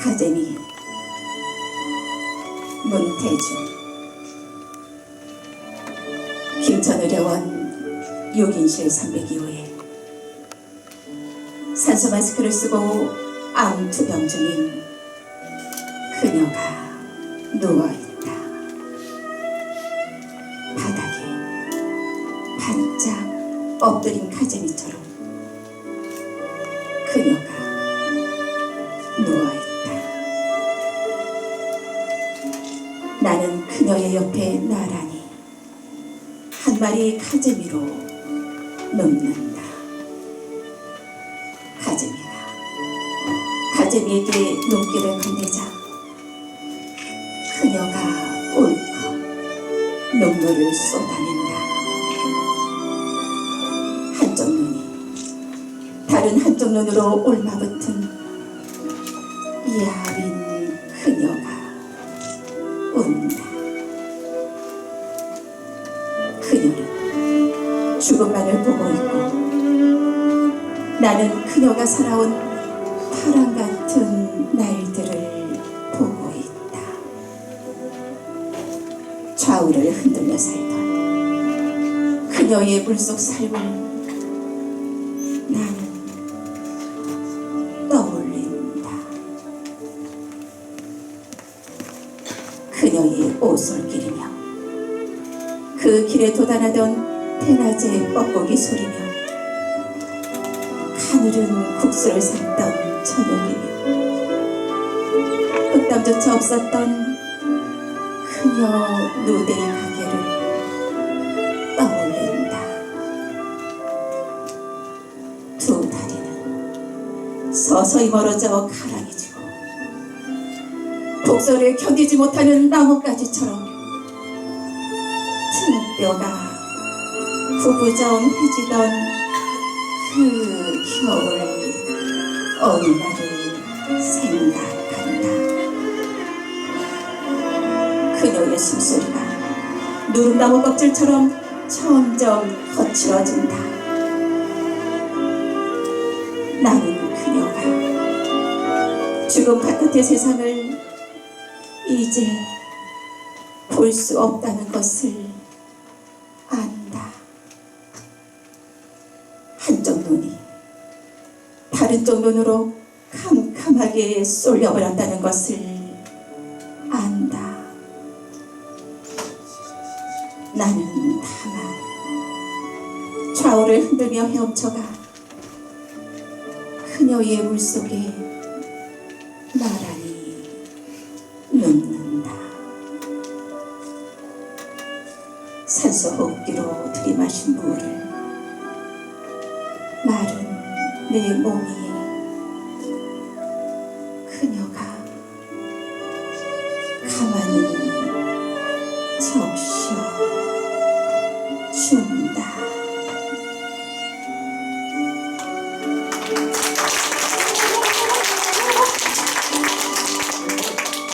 가재미 문태주 김천의료원 6인실 302호에 산소 마스크를 쓰고 암 투병 중인 그녀가 누워있다. 바닥에 반짝 엎드린 가재미처럼 그녀가 누워있다. 나는 그녀의 옆에 나란히 한 마리 가재미로 눕는다. 가재미가 가재미에게 눈길을 건네자 그녀가 울컥 눈물을 쏟아낸다. 한쪽 눈이 다른 한쪽 눈으로 올마붙은 야윈 그녀가 운다. 그녀는 죽음만을 보고 있고 나는 그녀가 살아온 파랑 같은 날들을 보고 있다. 좌우를 흔들며 살던 그녀의 물속 삶을 나는 떠올린다. 그녀의 오솔길이며 그 길에 도달하던 대낮의 뻐꾸기 소리며 하늘은 국수를 샀던 저녁이며 흑담조차 없었던 그녀 누대의 가게를 떠올린다. 두 다리는 서서히 멀어져 가랑해지고 독서를 견디지 못하는 나뭇가지처럼 뼈가 구부정해지던 그 겨울 어느 날을 생각한다. 그녀의 숨소리가 누름나무 껍질처럼 점점 거칠어진다. 나는 그녀가 죽음 바깥의 세상을 이제 볼 수 없다는 것을 안다. 한쪽 눈이 다른 쪽 눈으로 캄캄하게 쏠려버렸다는 것을 안다. 나는 다만 좌우를 흔들며 헤엄쳐가 그녀의 물속에 나란히 눕는다. 산소 호흡기로 들이마신 물을 마른 내 몸 위에 그녀가 가만히 적셔 준다.